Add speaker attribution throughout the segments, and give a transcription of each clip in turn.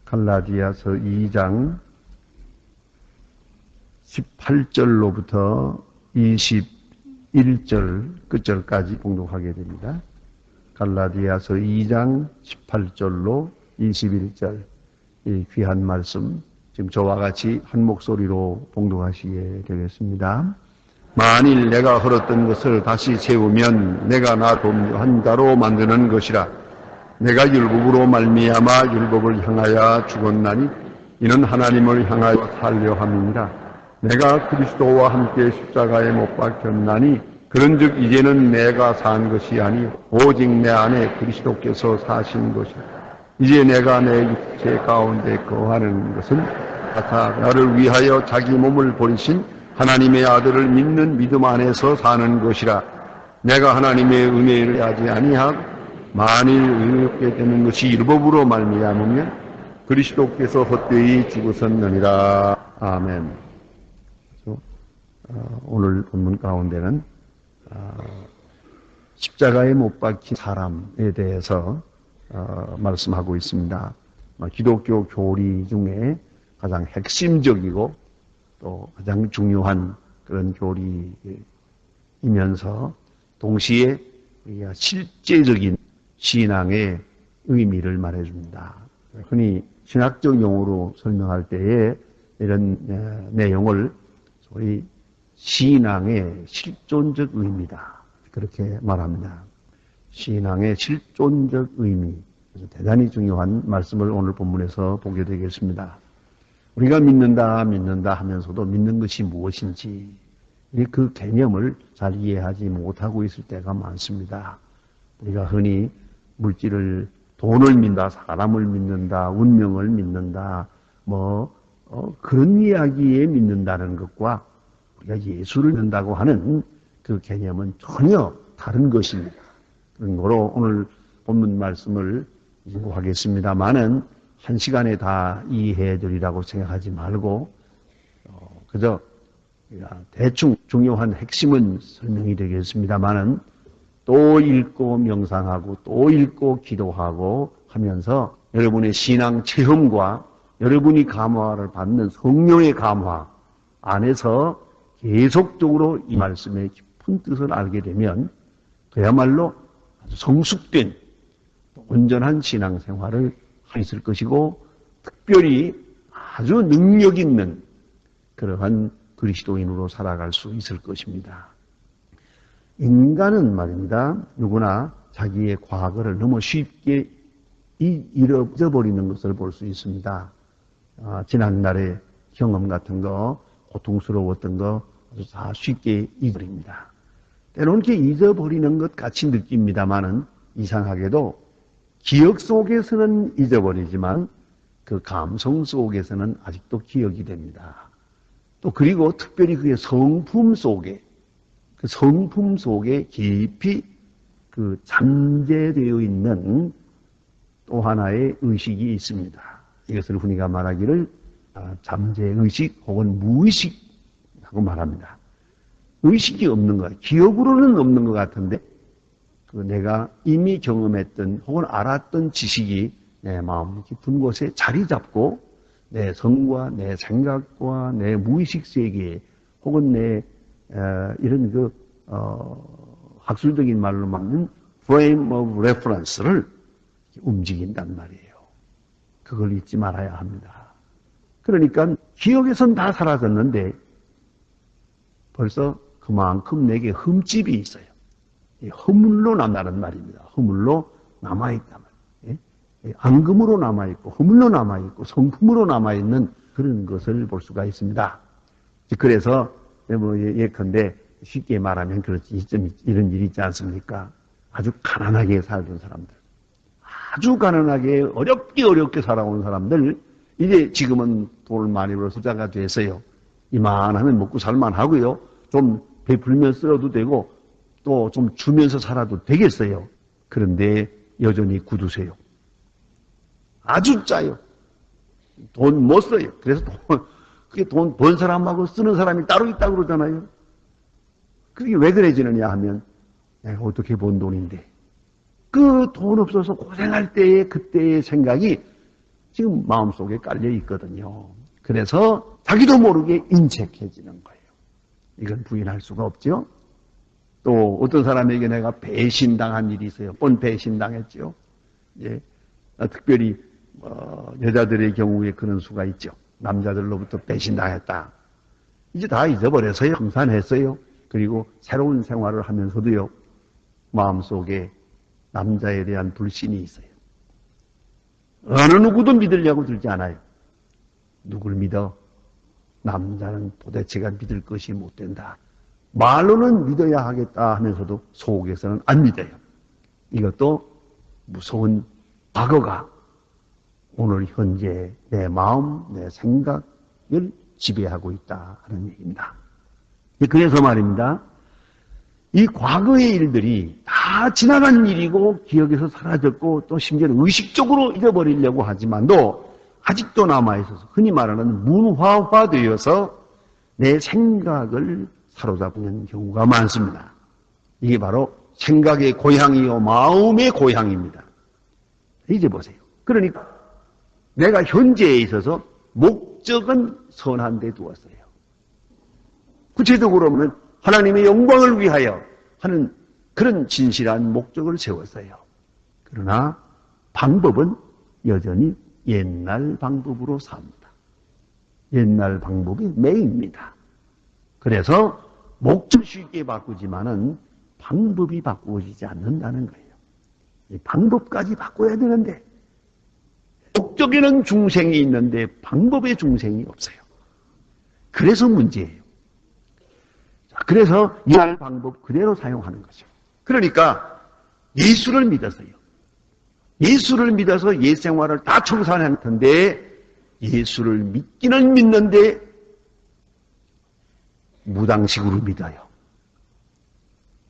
Speaker 1: 갈라디아서 2장 18절로부터 21절 끝절까지 봉독하게 됩니다. 갈라디아서 2장 18절로 21절, 이 귀한 말씀 지금 저와 같이 한 목소리로 봉독하시게 되겠습니다. 만일 내가 헐었던 것을 다시 세우면 내가 나 도한 자로 만드는 것이라. 내가 율법으로 말미암아 율법을 향하여 죽었나니 이는 하나님을 향하여 살려 함이니라. 내가 그리스도와 함께 십자가에 못 박혔나니 그런즉 이제는 내가 산 것이 아니 오직 내 안에 그리스도께서 사신 것이라. 이제 내가 내 육체 가운데 거하는 것은 같아 나를 위하여 자기 몸을 버리신 하나님의 아들을 믿는 믿음 안에서 사는 것이라. 내가 하나님의 은혜를 하지 아니하고 만일 의롭게 되는 것이 율법으로 말미암으면 그리스도께서 헛되이 죽으셨느니라. 아멘. 오늘 본문 가운데는 십자가에 못 박힌 사람에 대해서 말씀하고 있습니다. 기독교 교리 중에 가장 핵심적이고 또 가장 중요한 그런 교리이면서 동시에 실제적인 신앙의 의미를 말해줍니다. 흔히 신학적 용어로 설명할 때에 이런 내용을 소위 신앙의 실존적 의미다, 그렇게 말합니다. 신앙의 실존적 의미, 대단히 중요한 말씀을 오늘 본문에서 보게 되겠습니다. 우리가 믿는다 하면서도 믿는 것이 무엇인지 그 개념을 잘 이해하지 못하고 있을 때가 많습니다. 우리가 흔히 물질을, 돈을 믿는다, 사람을 믿는다, 운명을 믿는다, 그런 이야기에 믿는다는 것과 우리가 예수를 믿는다고 하는 그 개념은 전혀 다른 것입니다. 그런 거로 오늘 본문 말씀을 인고하겠습니다만은 한 시간에 다 이해해 드리라고 생각하지 말고 그저 대충 중요한 핵심은 설명이 되겠습니다만은 또 읽고 명상하고 또 읽고 기도하고 하면서 여러분의 신앙 체험과 여러분이 감화를 받는 성령의 감화 안에서 계속적으로 이 말씀의 깊은 뜻을 알게 되면 그야말로 아주 성숙된 온전한 신앙생활을 할 수 있을 것이고 특별히 아주 능력 있는 그러한 그리스도인으로 살아갈 수 있을 것입니다. 인간은 말입니다. 누구나 자기의 과거를 너무 쉽게 잊어버리는 것을 볼 수 있습니다. 지난날의 경험 같은 거, 고통스러웠던 거 아주 다 쉽게 잊어버립니다. 때로는 이렇게 잊어버리는 것 같이 느낍니다만은 이상하게도 기억 속에서는 잊어버리지만 그 감성 속에서는 아직도 기억이 됩니다. 또 그리고 특별히 그의 성품 속에 깊이 그 잠재되어 있는 또 하나의 의식이 있습니다. 이것을 흔히가 말하기를 잠재의식 혹은 무의식하고 말합니다. 의식이 없는 것, 기억으로는 없는 것 같은데 내가 이미 경험했던 혹은 알았던 지식이 내 마음 깊은 곳에 자리 잡고 내 성과 내 생각과 내 무의식 세계 혹은 내 이런 학술적인 말로 말하는 frame of reference를 움직인단 말이에요. 그걸 잊지 말아야 합니다. 그러니까 기억에선 다 사라졌는데 벌써 그만큼 내게 흠집이 있어요. 허물로 남다는 말입니다. 허물로 남아있단 말이에요. 앙금으로 남아있고 허물로 남아있고 성품으로 남아있는 그런 것을 볼 수가 있습니다. 그래서 예컨대 쉽게 말하면 그렇지 이런 일이 있지 않습니까? 아주 가난하게 살던 사람들, 아주 가난하게 어렵게 살아온 사람들, 이제 지금은 돈을 많이 벌어서 부자가 돼서요. 이만하면 먹고 살만하고요. 좀 베풀면 쓸어도 되고 또 좀 주면서 살아도 되겠어요. 그런데 여전히 굳으세요. 아주 짜요. 돈 못 써요. 그래서 그게 돈 번 사람하고 쓰는 사람이 따로 있다고 그러잖아요. 그게 왜 그래지느냐 하면 내가 어떻게 번 돈인데 그 돈 없어서 고생할 때의 그때의 생각이 지금 마음속에 깔려 있거든요. 그래서 자기도 모르게 인색해지는 거예요. 이건 부인할 수가 없죠. 또 어떤 사람에게 내가 배신당한 일이 있어요. 뻔 배신당했죠. 예, 특별히 여자들의 경우에 그런 수가 있죠. 남자들로부터 배신당했다. 이제 다 잊어버려서요. 청산했어요. 그리고 새로운 생활을 하면서도요. 마음속에 남자에 대한 불신이 있어요. 어느 누구도 믿으려고 들지 않아요. 누굴 믿어? 남자는 도대체가 믿을 것이 못 된다. 말로는 믿어야 하겠다 하면서도 속에서는 안 믿어요. 이것도 무서운 과거가 오늘 현재 내 마음, 내 생각을 지배하고 있다 하는 얘기입니다. 그래서 말입니다. 이 과거의 일들이 다 지나간 일이고 기억에서 사라졌고 또 심지어는 의식적으로 잊어버리려고 하지만도 아직도 남아있어서 흔히 말하는 문화화되어서 내 생각을 사로잡는 경우가 많습니다. 이게 바로 생각의 고향이요 마음의 고향입니다. 이제 보세요. 그러니까 내가 현재에 있어서 목적은 선한 데 두었어요. 구체적으로 보면 하나님의 영광을 위하여 하는 그런 진실한 목적을 세웠어요. 그러나 방법은 여전히 옛날 방법으로 삽니다. 옛날 방법이 매입니다. 그래서 목적 쉽게 바꾸지만은 방법이 바꾸어지지 않는다는 거예요. 이 방법까지 바꿔야 되는데 목적에는 중생이 있는데 방법에 중생이 없어요. 그래서 문제예요. 그래서 옛날 방법 그대로 사용하는 거죠. 그러니까 예수를 믿었어요. 예수를 믿어서 옛 생활을 다 청산할 텐데 예수를 믿기는 믿는데 무당식으로 믿어요.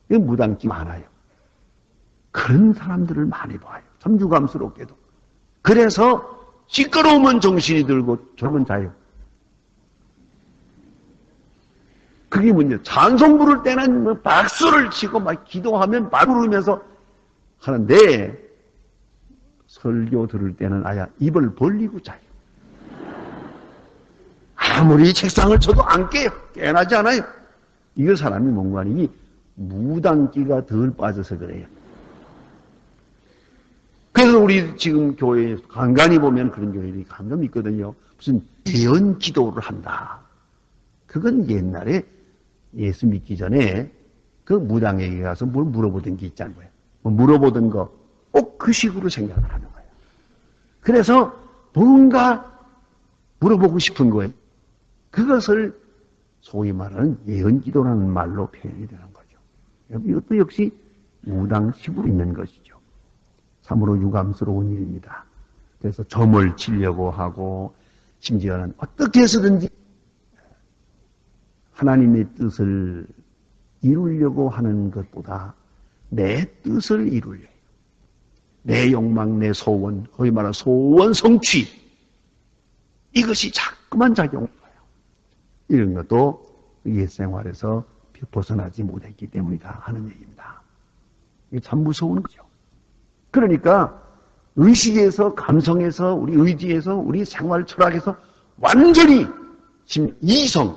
Speaker 1: 무당기 많아요. 그런 사람들을 많이 봐요. 참 유감스럽게도. 그래서 시끄러우면 정신이 들고 졸면 자요. 그게 문제. 찬송 부를 때는 뭐 박수를 치고 막 기도하면 말 부르면서 하는데 설교 들을 때는 아야 입을 벌리고 자요. 아무리 책상을 쳐도 안 깨요. 깨어나지 않아요. 이거 사람이 뭔가 아니니 무당기가 덜 빠져서 그래요. 그래서 우리 지금 교회에 간간히 보면 그런 교회들이 간간히 있거든요. 무슨 예언 기도를 한다. 그건 옛날에 예수 믿기 전에 그 무당에게 가서 뭘 물어보던 게 있잖아요. 뭐 물어보던 거 꼭 그 식으로 생각을 하는 거예요. 그래서 뭔가 물어보고 싶은 거예요. 그것을 소위 말하는 예언 기도라는 말로 표현이 되는 거죠. 이것도 역시 무당식으로 있는 것이죠. 참으로 유감스러운 일입니다. 그래서 점을 치려고 하고 심지어는 어떻게 해서든지 하나님의 뜻을 이루려고 하는 것보다 내 뜻을 이루려고 내 욕망, 내 소원, 거의 말하는 소원 성취 이것이 자꾸만 작용을 해요. 이런 것도 옛생활에서 벗어나지 못했기 때문이다 하는 얘기입니다. 이게 참 무서운 거죠. 그러니까 의식에서, 감성에서, 우리 의지에서, 우리 생활 철학에서 완전히 이성,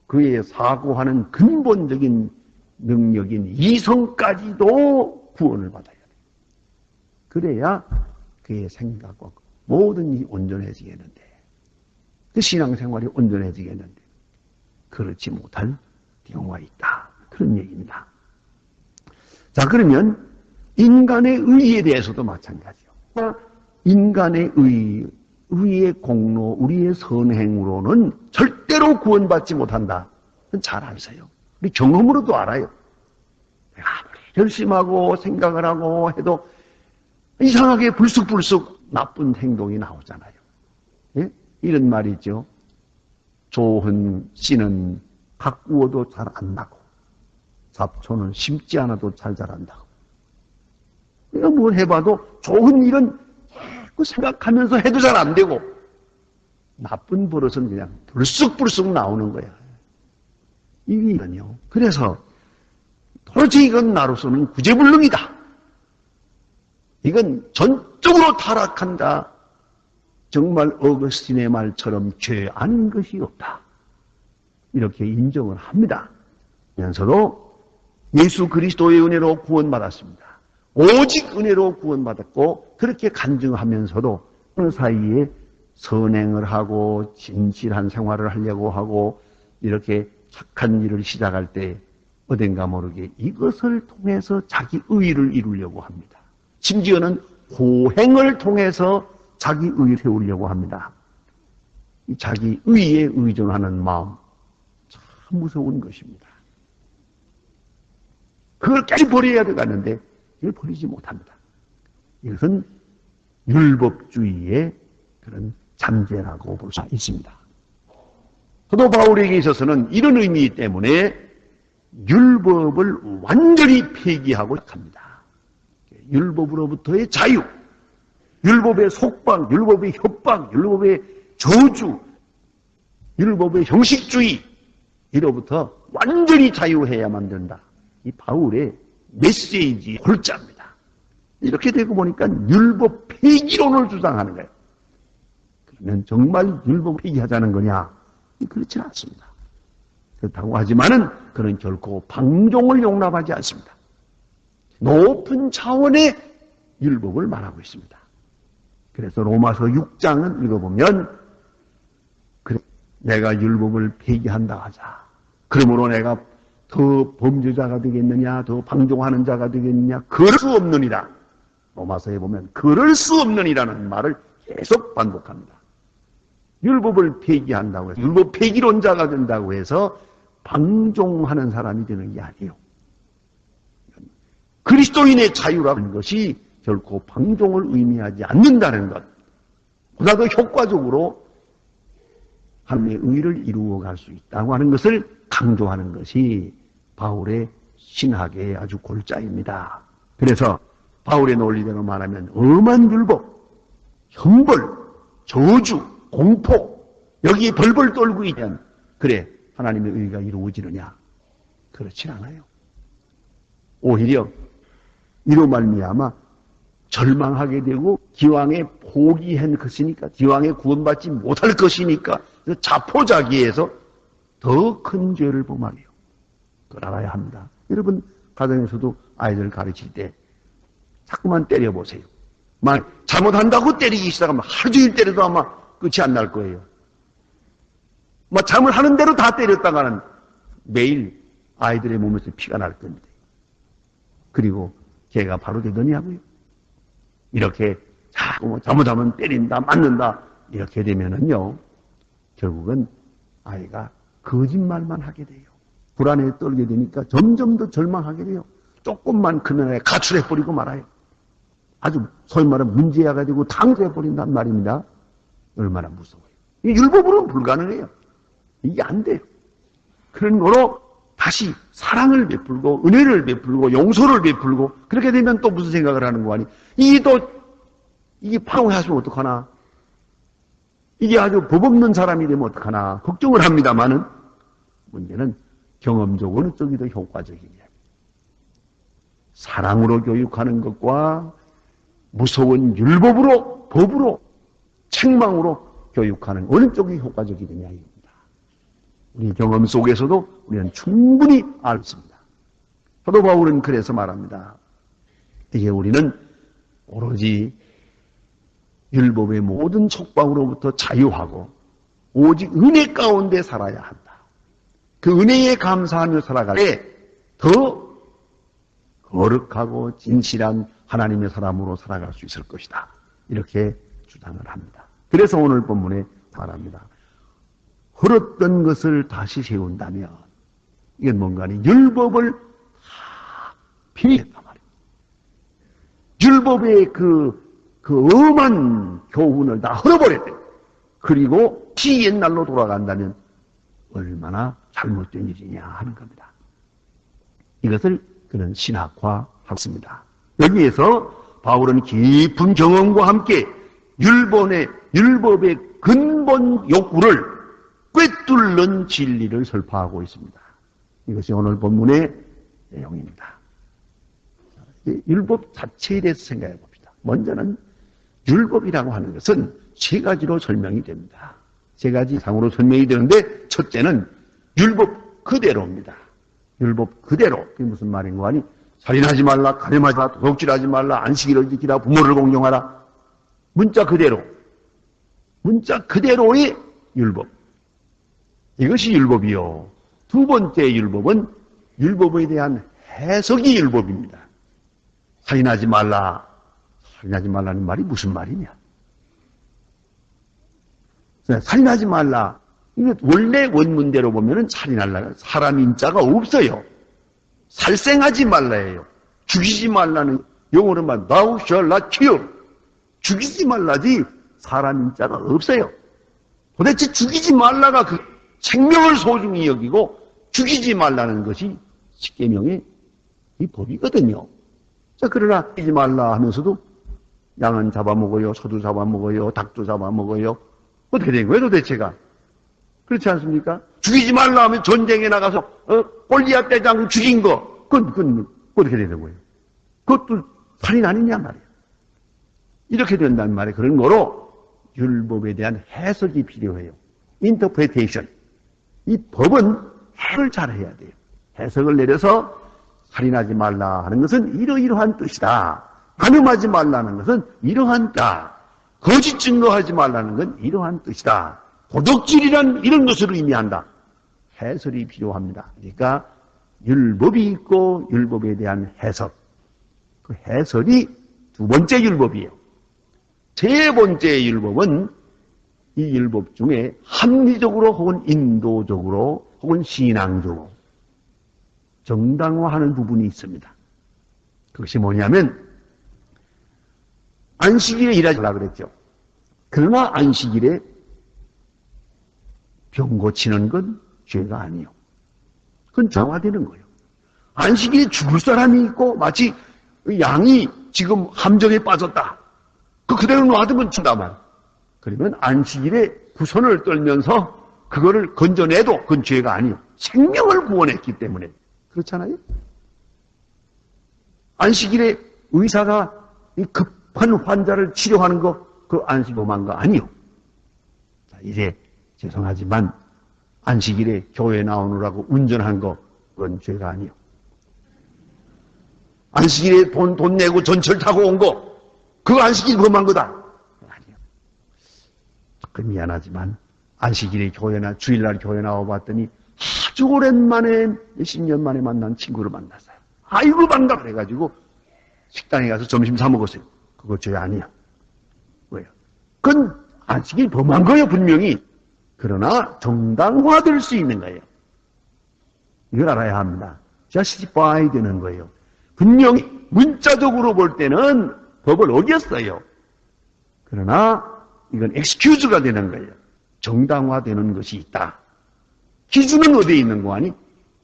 Speaker 1: 그의 사고하는 근본적인 능력인 이성까지도 구원을 받아야 돼요. 그래야 그의 생각과 모든 일이 온전해지겠는데, 그 신앙생활이 온전해지겠는데, 그렇지 못할 경우가 있다. 그런 얘기입니다. 자, 그러면 인간의 의에 대해서도 마찬가지요. 인간의 의의 공로, 우리의 선행으로는 절대로 구원받지 못한다. 잘 아세요. 우리 경험으로도 알아요. 내가 아무리 결심하고 생각을 하고 해도 이상하게 불쑥불쑥 나쁜 행동이 나오잖아요. 예? 이런 말이 있죠. 좋은 씨는 가꾸어도 잘 안 나고 잡초는 심지 않아도 잘 자란다고. 내가 뭘 해봐도 좋은 일은 자꾸 생각하면서 해도 잘 안 되고 나쁜 버릇은 그냥 불쑥불쑥 나오는 거야. 이거는요. 그래서 도대체 이건 나로서는 구제불능이다. 이건 전적으로 타락한다. 정말 어거스틴의 말처럼 죄 아닌 것이 없다. 이렇게 인정을 합니다. 하면서도 예수 그리스도의 은혜로 구원받았습니다. 오직 은혜로 구원받았고 그렇게 간증하면서도 그 사이에 선행을 하고 진실한 생활을 하려고 하고 이렇게 착한 일을 시작할 때 어딘가 모르게 이것을 통해서 자기 의의를 이루려고 합니다. 심지어는 고행을 통해서 자기 의의를 세우려고 합니다. 이 자기 의의에 의존하는 마음 참 무서운 것입니다. 그걸 깨지 버려야 되겠는데 이걸 버리지 못합니다. 이것은 율법주의의 그런 잠재라고 볼 수 있습니다. 사도 바울에게 있어서는 이런 의미 때문에 율법을 완전히 폐기하고 합니다. 율법으로부터의 자유, 율법의 속박, 율법의 협박, 율법의 저주, 율법의 형식주의 이로부터 완전히 자유해야만 된다. 이 바울의 메시지 골자입니다. 이렇게 되고 보니까 율법 폐기론을 주장하는 거예요. 그러면 정말 율법 폐기하자는 거냐? 그렇지 않습니다. 그렇다고 하지만은 그는 결코 방종을 용납하지 않습니다. 높은 차원의 율법을 말하고 있습니다. 그래서 로마서 6장은 읽어보면 그래, 내가 율법을 폐기한다 하자. 그러므로 내가 더 범죄자가 되겠느냐, 더 방종하는 자가 되겠느냐, 그럴 수 없느니라. 로마서에 보면 그럴 수 없느니라는 말을 계속 반복합니다. 율법을 폐기한다고 해서 율법 폐기론자가 된다고 해서 방종하는 사람이 되는 게 아니에요. 그리스도인의 자유라는 것이 결코 방종을 의미하지 않는다는 것. 보다 더 효과적으로 하나님의 의를 이루어갈 수 있다고 하는 것을 강조하는 것이 바울의 신학의 아주 골자입니다. 그래서 바울의 논리대로 말하면 엄한 율법, 형벌, 저주, 공포 여기에 벌벌 떨고 있면 그래 하나님의 의가 이루어지느냐? 그렇지 않아요. 오히려 이로 말미암아 절망하게 되고 기왕에 포기한 것이니까 기왕에 구원받지 못할 것이니까 자포자기해서 더 큰 죄를 범하게요. 그걸 알아야 합니다. 여러분 가정에서도 아이들 가르칠 때 자꾸만 때려보세요. 막 잘못한다고 때리기 시작하면 하루 종일 때려도 아마 끝이 안 날 거예요. 막 잘못하는 대로 다 때렸다가는 매일 아이들의 몸에서 피가 날 겁니다. 그리고 걔가 바로 되더냐고요. 이렇게 자꾸 잘못하면 때린다, 맞는다 이렇게 되면은요 결국은 아이가 거짓말만 하게 돼요. 불안에 떨게 되니까 점점 더 절망하게 돼요. 조금만 크면 아예 가출해버리고 말아요. 아주 소위 말하면 문제아가 되고 당해버린단 말입니다. 얼마나 무서워요. 이 율법으로는 불가능해요. 이게 안 돼요. 그런 거로 다시 사랑을 베풀고 은혜를 베풀고 용서를 베풀고 그렇게 되면 또 무슨 생각을 하는 거 아니? 이게 파동하시면 어떡하나? 이게 아주 법 없는 사람이 되면 어떡하나? 걱정을 합니다만은 문제는 경험적으로는 쪽이 더 효과적이냐. 사랑으로 교육하는 것과 무서운 율법으로, 법으로, 책망으로 교육하는 어느 쪽이 효과적이느냐 입니다. 우리 경험 속에서도 우리는 충분히 알습니다. 사도 바울은 그래서 말합니다. 이제 우리는 오로지 율법의 모든 촉박으로부터 자유하고 오직 은혜 가운데 살아야 한다. 그 은혜에 감사하며 살아갈 때 더 거룩하고 진실한 하나님의 사람으로 살아갈 수 있을 것이다. 이렇게 주장을 합니다. 그래서 오늘 본문에 말합니다. 헐었던 것을 다시 세운다면 이건 뭔가 아니 율법을 다 폐했단 말이에요. 율법의 그 엄한 교훈을 다 헐어버렸대요. 그리고 다시 옛날로 돌아간다면 얼마나 잘못된 일이냐 하는 겁니다. 이것을 그는 신학화했습니다. 여기에서 바울은 깊은 경험과 함께 율법의 근본 욕구를 꿰뚫는 진리를 설파하고 있습니다. 이것이 오늘 본문의 내용입니다. 율법 자체에 대해서 생각해 봅시다. 먼저는 율법이라고 하는 것은 세 가지로 설명이 됩니다. 세 가지 상으로 설명이 되는데 첫째는 율법 그대로입니다. 율법 그대로. 그게 무슨 말인가 하니 살인하지 말라, 가늠하지 말라, 도둑질하지 말라, 안식일을 지키라, 부모를 공경하라. 문자 그대로. 문자 그대로의 율법. 이것이 율법이요. 두 번째 율법은 율법에 대한 해석이 율법입니다. 살인하지 말라. 살인하지 말라는 말이 무슨 말이냐? 살인하지 말라. 이거 원래 원문대로 보면은 살인하려는 사람 인자가 없어요. 살생하지 말라예요. 죽이지 말라는 영어로 말 thou shall not kill. 죽이지 말라지 사람 인자가 없어요. 도대체 죽이지 말라가 그 생명을 소중히 여기고 죽이지 말라는 것이 십계명의 이 법이거든요. 자, 그러나 죽이지 말라 하면서도 양은 잡아먹어요, 소도 잡아먹어요, 닭도 잡아먹어요. 어떻게 된 거예요, 도대체가? 그렇지 않습니까? 죽이지 말라 하면 전쟁에 나가서 골리앗 대장 죽인 거, 그건 어떻게 되는 거예요? 그것도 살인 아니냐 말이에요. 이렇게 된다는 말이에요. 그런 거로 율법에 대한 해석이 필요해요. 인터프레테이션. 이 법은 해석을 잘 해야 돼요. 해석을 내려서 살인하지 말라 하는 것은 이러이러한 뜻이다. 간음하지 말라는 것은 이러한 뜻이다. 거짓 증거하지 말라는 건 이러한 뜻이다. 도덕질이란 이런 것을 의미한다. 해설이 필요합니다. 그러니까 율법이 있고 율법에 대한 해석. 그 해설이 두 번째 율법이에요. 세 번째 율법은 이 율법 중에 합리적으로 혹은 인도적으로 혹은 신앙적으로 정당화하는 부분이 있습니다. 그것이 뭐냐면 안식일에 일하지 말라 그랬죠. 그러나 안식일에 병 고치는 건 죄가 아니에요. 그건 정화되는 거예요. 안식일에 죽을 사람이 있고 마치 양이 지금 함정에 빠졌다. 그대로 놔두면 죽다만. 그러면 안식일에 구선을 떨면서 그거를 건져내도 그건 죄가 아니에요. 생명을 구원했기 때문에. 그렇잖아요? 안식일에 의사가 급한 환자를 치료하는 거, 그 안식범한 거 아니요. 자, 이제 죄송하지만 안식일에 교회 나오느라고 운전한 거, 그건 죄가 아니요. 안식일에 돈 내고 전철 타고 온 거, 그거 안식일 범한 거다. 아니요. 그 미안하지만 안식일에 교회나 주일날 교회 나와봤더니 아주 오랜만에 몇십 년 만에 만난 친구를 만났어요. 아이고 반갑 해가지고 식당에 가서 점심 사 먹었어요. 그거 죄 아니야. 왜요? 그건 안식일 범한 거예요, 분명히. 그러나 정당화될 수 있는 거예요. 이걸 알아야 합니다. justify 되는 거예요. 분명히 문자적으로 볼 때는 법을 어겼어요. 그러나 이건 excuse가 되는 거예요. 정당화되는 것이 있다. 기준은 어디에 있는 거 아니?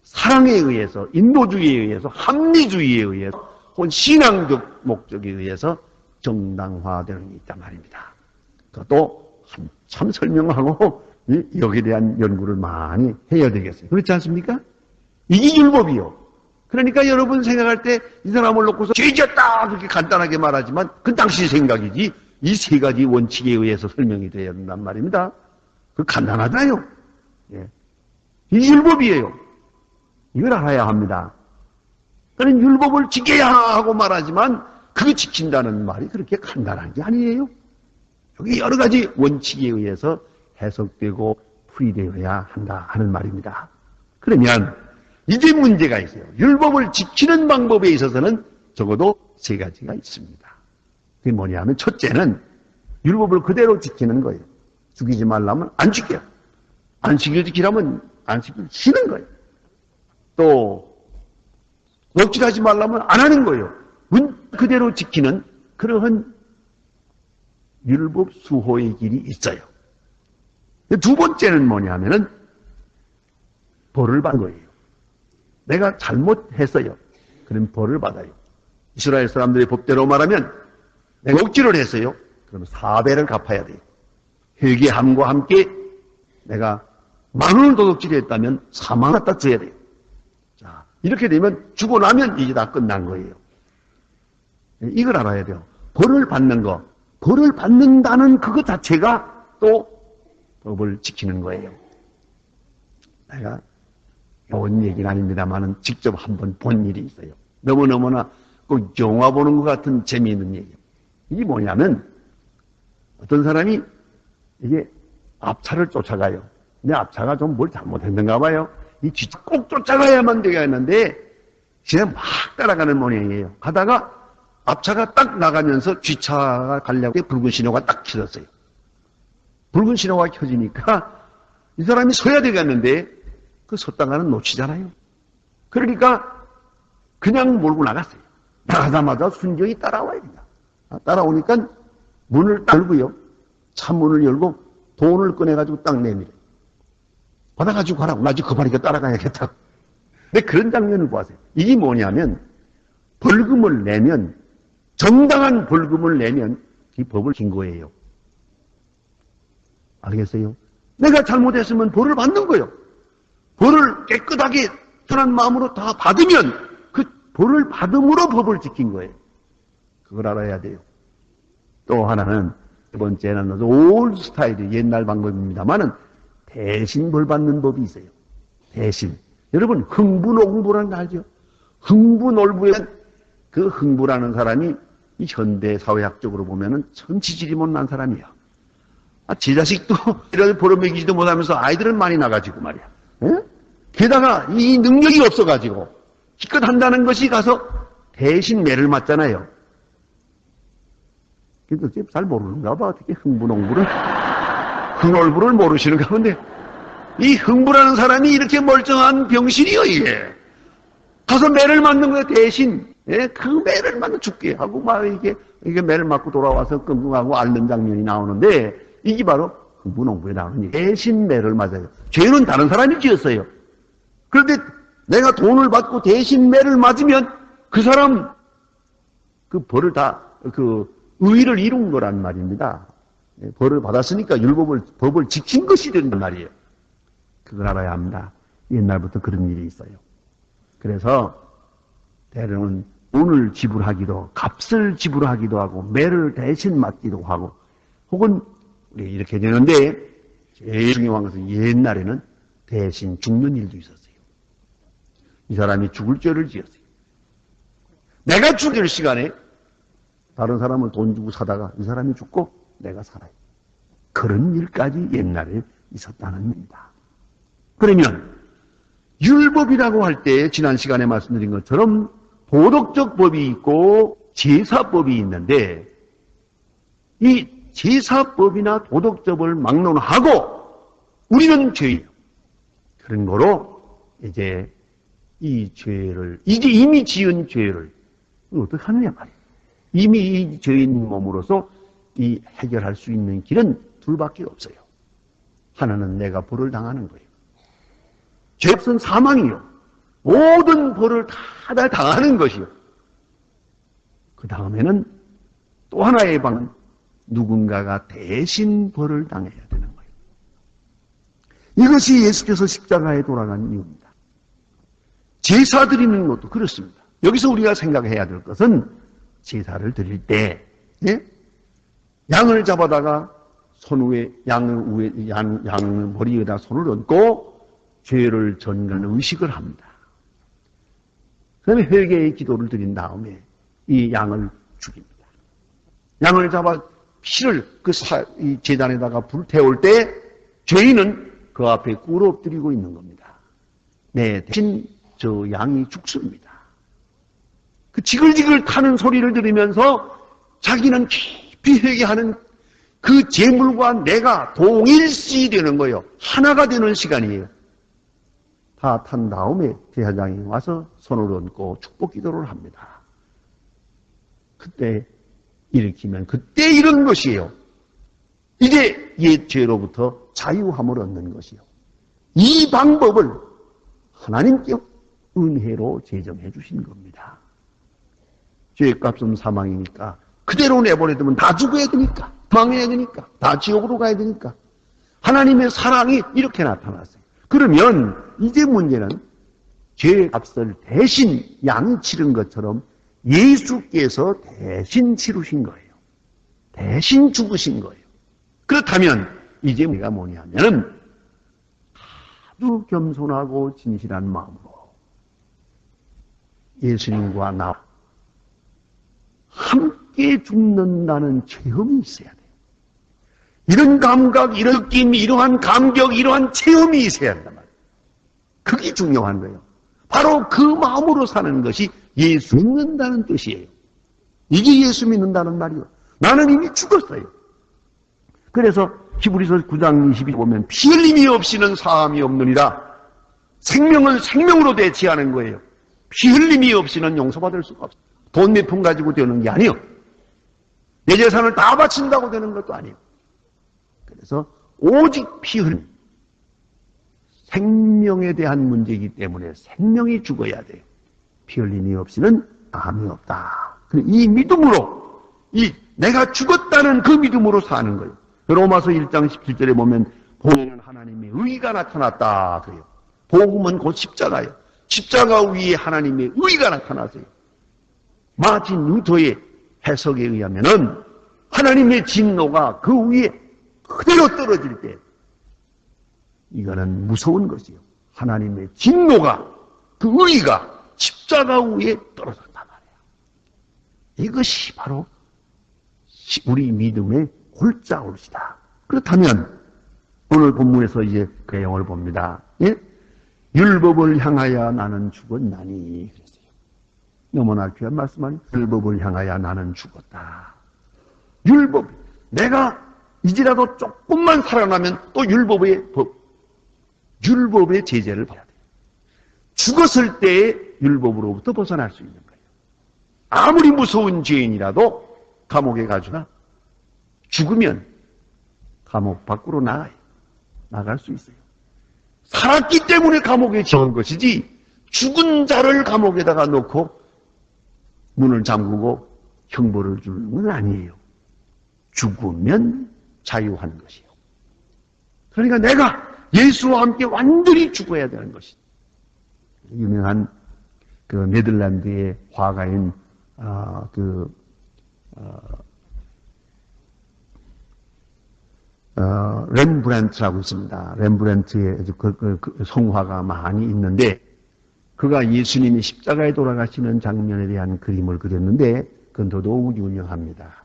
Speaker 1: 사랑에 의해서, 인도주의에 의해서, 합리주의에 의해서, 혹은 신앙적 목적에 의해서 정당화되는 게 있단 말입니다. 그것도 한참 설명하고 여기에 대한 연구를 많이 해야 되겠어요. 그렇지 않습니까? 이게 율법이요. 그러니까 여러분 생각할 때 이 사람을 놓고서 죄졌다 그렇게 간단하게 말하지만 그건 당신 생각이지 이 세 가지 원칙에 의해서 설명이 되어야 된단 말입니다. 그 간단하다요. 예. 이 율법이에요. 이걸 알아야 합니다. 그는 율법을 지켜야 하고 말하지만 그거 지킨다는 말이 그렇게 간단한 게 아니에요. 여기 여러 가지 원칙에 의해서 해석되고 풀이되어야 한다 하는 말입니다. 그러면 이제 문제가 있어요. 율법을 지키는 방법에 있어서는 적어도 세 가지가 있습니다. 그게 뭐냐면 첫째는 율법을 그대로 지키는 거예요. 죽이지 말라면 안 지켜요. 안식일 지키라면 안식일 쉬는 거예요. 또 넉질하지 말라면 안 하는 거예요. 그대로 지키는 그러한 율법 수호의 길이 있어요. 두 번째는 뭐냐면은 벌을 받는 거예요. 내가 잘못했어요. 그럼 벌을 받아요. 이스라엘 사람들의 법대로 말하면 내가 억지를 했어요. 그럼 4배를 갚아야 돼요. 회개함과 함께 내가 10,000원을 도둑질했다면 40,000원 갖다 줘야 돼요. 자, 이렇게 되면 주고 나면 이제 다 끝난 거예요. 이걸 알아야 돼요. 벌을 받는 거. 벌을 받는다는 그것 자체가 또 법을 지키는 거예요. 내가 본 얘기는 아닙니다만은 직접 한번 본 일이 있어요. 너무너무나 꼭 영화 보는 것 같은 재미있는 얘기예요. 이게 뭐냐면 어떤 사람이 이게 앞차를 쫓아가요. 근데 앞차가 좀 뭘 잘못했는가 봐요. 이 뒤차 꼭 쫓아가야만 되겠는데 그냥 막 따라가는 모양이에요. 가다가 앞차가 딱 나가면서 뒤차가 가려고 붉은 신호가 딱 켜졌어요. 붉은 신호가 켜지니까 이 사람이 서야 되겠는데 그 섰다가는 놓치잖아요. 그러니까 그냥 몰고 나갔어요. 나가자마자 순경이 따라와야 된다. 따라오니까 문을 딱 열고요. 차문을 열고 돈을 꺼내가지고 딱 내밀어요. 받아가지고 가라고. 나 지금 급하니까 따라가야겠다. 근데 그런 장면을 보았어요. 이게 뭐냐면 벌금을 내면 정당한 벌금을 내면 이 법을 진 거예요. 알겠어요? 내가 잘못했으면 벌을 받는 거예요. 벌을 깨끗하게 편한 마음으로 다 받으면 그 벌을 받음으로 법을 지킨 거예요. 그걸 알아야 돼요. 또 하나는 두 번째는 올 스타일이 옛날 방법입니다만은 대신 벌 받는 법이 있어요. 대신. 여러분 흥부농부라는 거 알죠? 흥부놀부에 그 흥부라는 사람이 이 현대 사회학적으로 보면은 참 지질이 못난 사람이야. 제 자식도 이런 벌어먹이지도 못하면서 아이들은 많이 나가지고 말이야. 에? 게다가 이 능력이 없어가지고 기껏 한다는 것이 가서 대신 매를 맞잖아요. 그래도 잘 모르는가 봐. 어떻게 흥부농부를 흥놀부를 모르시는가 본데 이 흥부라는 사람이 이렇게 멀쩡한 병신이요 이게. 가서 매를 맞는 거예요 대신. 예? 그 매를 맞는 죽게 하고 막 이게 매를 맞고 돌아와서 끙끙하고 앓는 장면이 나오는데 이게 바로 흥부농부에 나오는 대신 매를 맞아요. 죄는 다른 사람이 지었어요. 그런데 내가 돈을 받고 대신 매를 맞으면 그 사람 그 벌을 다 그 의의를 이룬 거란 말입니다. 벌을 받았으니까 법을 지킨 것이 된단 말이에요. 그걸 알아야 합니다. 옛날부터 그런 일이 있어요. 그래서 때로는 돈을 지불하기도 값을 지불하기도 하고 매를 대신 맞기도 하고 혹은 이렇게 되는데 제일 중요한 것은 옛날에는 대신 죽는 일도 있었어요. 이 사람이 죽을 죄를 지었어요. 내가 죽을 시간에 다른 사람을 돈 주고 사다가 이 사람이 죽고 내가 살아요. 그런 일까지 옛날에 있었다는 겁니다. 그러면 율법이라고 할 때 지난 시간에 말씀드린 것처럼 도덕적 법이 있고 제사법이 있는데 이 제사법이나 도덕적을 막론하고 우리는 죄예요. 그런 거로 이제 이 죄를 이제 이미 지은 죄를 어떻게 하느냐 말이에요. 이미 이 죄인 몸으로서 이 해결할 수 있는 길은 둘밖에 없어요. 하나는 내가 벌을 당하는 거예요. 죄는 사망이요. 모든 벌을 다 당하는 것이요. 그 다음에는 또 하나의 방은 누군가가 대신 벌을 당해야 되는 거예요. 이것이 예수께서 십자가에 돌아간 이유입니다. 제사 드리는 것도 그렇습니다. 여기서 우리가 생각해야 될 것은 제사를 드릴 때 양을 잡아다가 손 위에 양 머리에다 손을 얹고 죄를 전가하는 의식을 합니다. 그 다음에 회개의 기도를 드린 다음에 이 양을 죽입니다. 양을 잡아 피를 이 제단에다가 불태울 때 죄인은 그 앞에 꿇어 엎드리고 있는 겁니다. 네, 대신 저 양이 죽습니다. 그 지글지글 타는 소리를 들으면서 자기는 깊이 회개하는 그 재물과 내가 동일시 되는 거예요. 하나가 되는 시간이에요. 다 탄 다음에 제사장이 와서 손을 얹고 축복 기도를 합니다. 그때 일으키면 그때 이런 것이에요. 이게 옛 죄로부터 자유함을 얻는 것이요. 이 방법을 하나님께 은혜로 제정해 주신 겁니다. 죄값은 사망이니까 그대로 내버려두면 다 죽어야 되니까 망해야 되니까 다 지옥으로 가야 되니까 하나님의 사랑이 이렇게 나타났어요. 그러면 이제 문제는 죄값을 대신 양이 치른 것처럼 예수께서 대신 치르신 거예요. 대신 죽으신 거예요. 그렇다면 이제 우리가 뭐냐면은 아주 겸손하고 진실한 마음으로 예수님과 나 함께 죽는다는 체험이 있어야 돼요. 이런 감각, 이런 느낌, 이러한 감격, 이러한 체험이 있어야 한단 말이에요. 그게 중요한 거예요. 바로 그 마음으로 사는 것이 예수 믿는다는 뜻이에요. 이게 예수 믿는다는 말이에요. 나는 이미 죽었어요. 그래서 히브리서 9장 22 보면 피 흘림이 없이는 사함이 없느니라. 생명은 생명으로 대체하는 거예요. 피 흘림이 없이는 용서받을 수가 없어요. 돈 몇 푼 가지고 되는 게 아니에요. 내 재산을 다 바친다고 되는 것도 아니에요. 그래서 오직 피 흘림. 생명에 대한 문제이기 때문에 생명이 죽어야 돼요. 피 흘림이 없이는 다함이 없다. 이 믿음으로, 내가 죽었다는 그 믿음으로 사는 거예요. 로마서 1장 17절에 보면 복음에는 하나님의 의가 나타났다 그래요. 복음은 곧 십자가예요. 십자가 위에 하나님의 의가 나타나세요. 마틴 루터의 해석에 의하면은 하나님의 진노가 그 위에 그대로 떨어질 때 이거는 무서운 것이요. 하나님의 진노가 그 의가 십자가 위에 떨어졌단 말이에요. 이것이 바로 우리 믿음의 골짜올시다. 그렇다면 오늘 본문에서 이제 그 내용을 봅니다. 예? 율법을 향하여 나는 죽었나니 그랬어요. 너무나 귀한 말씀 아니에요? 율법을 향하여 나는 죽었다. 율법, 내가 이제라도 조금만 살아나면 또 율법의 제재를 받아야 돼요. 죽었을 때의 율법으로부터 벗어날 수 있는 거예요. 아무리 무서운 죄인이라도 감옥에 가주나 죽으면 감옥 밖으로 나갈 수 있어요. 살았기 때문에 감옥에 적은 것이지 죽은 자를 감옥에다가 놓고 문을 잠그고 형벌을 주는 건 아니에요. 죽으면 자유하는 것이에요. 그러니까 내가 예수와 함께 완전히 죽어야 되는 것이죠. 유명한 그 네덜란드의 화가인 렘브란트라고 있습니다. 렘브란트의 그 성화가 많이 있는데 그가 예수님이 십자가에 돌아가시는 장면에 대한 그림을 그렸는데 그건 더더욱 유명합니다.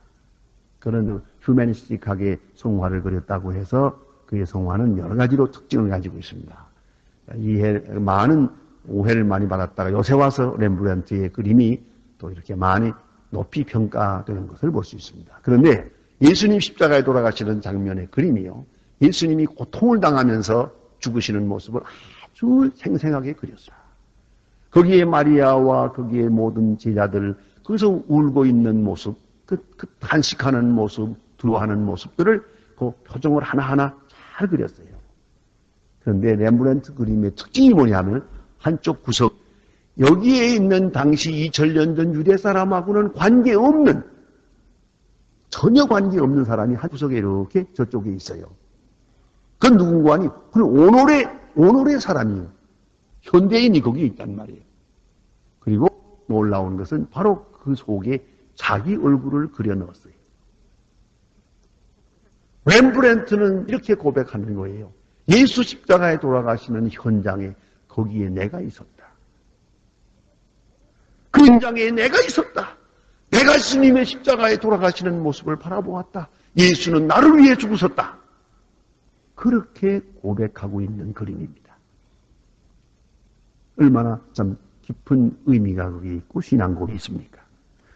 Speaker 1: 그런 휴머니스틱하게 성화를 그렸다고 해서 그의 성화는 여러 가지로 특징을 가지고 있습니다. 많은 오해를 많이 받았다가 요새 와서 렘브란트의 그림이 또 이렇게 많이 높이 평가되는 것을 볼 수 있습니다. 그런데 예수님 십자가에 돌아가시는 장면의 그림이요. 예수님이 고통을 당하면서 죽으시는 모습을 아주 생생하게 그렸어요. 거기에 마리아와 거기에 모든 제자들, 거기서 울고 있는 모습, 그 단식하는 모습, 두려워하는 모습들을 그 표정을 하나하나 잘 그렸어요. 그런데 렘브란트 그림의 특징이 뭐냐면 한쪽 구석, 여기에 있는 당시 2000년 전 유대 사람하고는 관계없는 전혀 관계없는 사람이 한 구석에 이렇게 저쪽에 있어요. 그건 누군가 아니, 그건 오노레 사람이에요. 현대인이 거기에 있단 말이에요. 그리고 놀라운 것은 바로 그 속에 자기 얼굴을 그려 넣었어요. 렘브란트는 이렇게 고백하는 거예요. 예수 십자가에 돌아가시는 현장에 거기에 내가 있었다. 그 현장에 내가 있었다. 내가 스님의 십자가에 돌아가시는 모습을 바라보았다. 예수는 나를 위해 죽으셨다. 그렇게 고백하고 있는 그림입니다. 얼마나 참 깊은 의미가 거기 있고 신앙곡이 있습니까?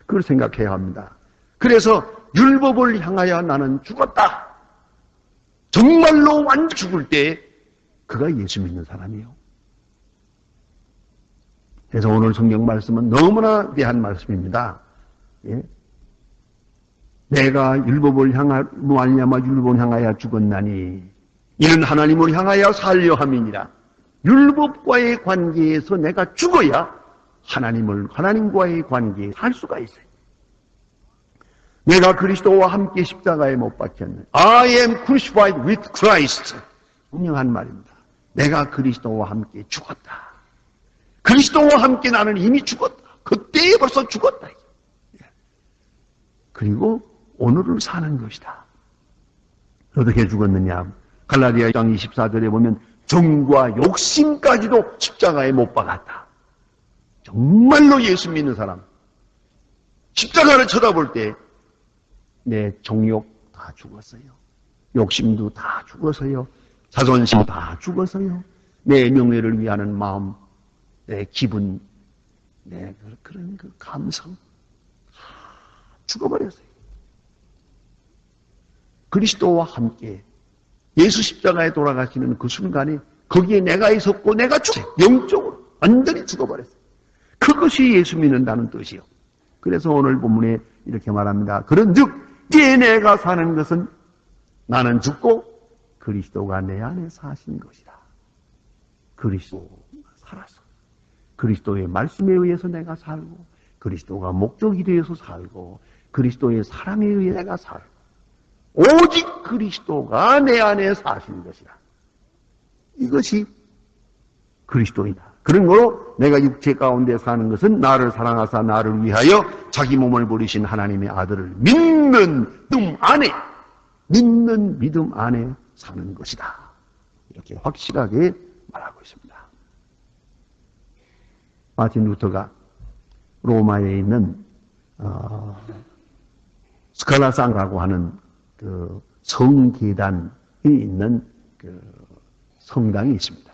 Speaker 1: 그걸 생각해야 합니다. 그래서 율법을 향하여 나는 죽었다. 정말로 완전 죽을 때 그가 예수 믿는 사람이에요. 그래서 오늘 성경 말씀은 너무나 대한 말씀입니다. 예? 내가 율법을 말미암아 율법을 향하여 죽었나니 이는 하나님을 향하여 살려 함이니라. 율법과의 관계에서 내가 죽어야 하나님과의 관계에 살 수가 있어요. 내가 그리스도와 함께 십자가에 못 박혔네. I am crucified with Christ. 분명한 말입니다. 내가 그리스도와 함께 죽었다. 그리스도와 함께 나는 이미 죽었다. 그때에 벌써 죽었다. 그리고 오늘을 사는 것이다. 어떻게 죽었느냐? 갈라디아 1장 24절에 보면 정과 욕심까지도 십자가에 못 박았다. 정말로 예수 믿는 사람, 십자가를 쳐다볼 때 내 정욕 다 죽었어요. 욕심도 다 죽었어요. 자존심 다 죽었어요. 내 명예를 위하는 마음, 내 기분, 내 그런 그 감성 다 죽어버렸어요. 그리스도와 함께 예수 십자가에 돌아가시는 그 순간에 거기에 내가 있었고 내가 죽었어요. 영적으로 완전히 죽어버렸어요. 그것이 예수 믿는다는 뜻이요. 그래서 오늘 본문에 이렇게 말합니다. 그런즉 이제 내가 사는 것은 나는 죽고 그리스도가 내 안에 사신 것이다. 그리스도가 살았어. 그리스도의 말씀에 의해서 내가 살고 그리스도가 목적이 되어서 살고 그리스도의 사랑에 의해 내가 살고 오직 그리스도가 내 안에 사신 것이다. 이것이 그리스도이다. 그런 거로 내가 육체 가운데 사는 것은 나를 사랑하사 나를 위하여 자기 몸을 버리신 하나님의 아들을 믿는 믿음 안에 사는 것이다. 이렇게 확실하게 말하고 있습니다. 마틴 루터가 로마에 있는 스칼라상이라고 하는 그 성계단이 있는 그 성당이 있습니다.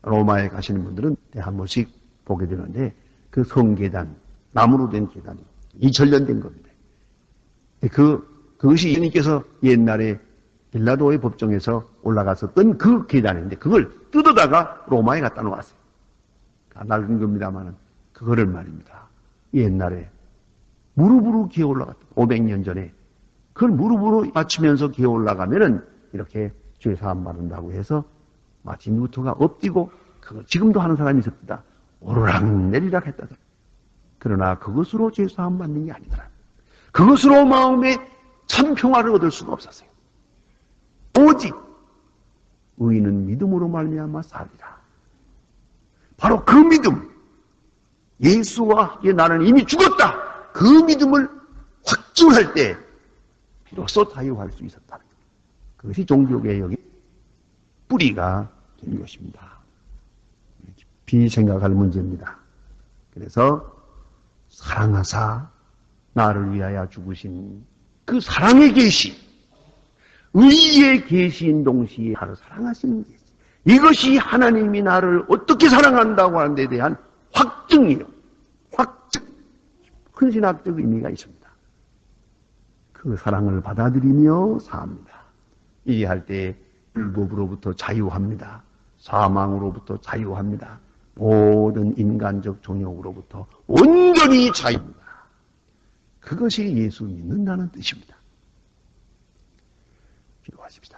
Speaker 1: 로마에 가시는 분들은 한 번씩 보게 되는데 그 성계단, 나무로 된 계단이 2000년 된 겁니다. 그것이 예수님께서 옛날에 빌라도의 법정에서 올라갔었던 그 계단인데 그걸 뜯어다가 로마에 갖다 놓았어요. 낡은 겁니다만은 그거를 말입니다. 옛날에 무릎으로 기어 올라갔다. 500년 전에 그걸 무릎으로 맞추면서 기어 올라가면은 이렇게 죄 사함 받는다고 해서 마틴 루터가 엎디고 지금도 하는 사람이 있었다. 오르락 내리락 했다. 그러나 그것으로 죄 사함 받는 게 아니더라. 그것으로 마음에 참 평화를 얻을 수가 없었어요. 오직 의인은 믿음으로 말미암아 살리라. 바로 그 믿음, 예수와 함께 나는 이미 죽었다. 그 믿음을 확증할 때 비로소 자유할 수 있었다. 그것이 종교개혁의 뿌리가 된 것입니다. 깊이 생각할 문제입니다. 그래서 사랑하사 나를 위하여 죽으신 그 사랑의 계시, 의의 계시인 동시에 나를 사랑하시는 계시, 이것이 하나님이 나를 어떻게 사랑한다고 하는 데 대한 확증이에요. 확증. 큰 신학적 의미가 있습니다. 그 사랑을 받아들이며 삽니다. 이해할 때 율법으로부터 자유합니다. 사망으로부터 자유합니다. 모든 인간적 종욕으로부터 온전히 자유합니다. 그것이 예수 믿는다는 뜻입니다. 기도하십시다.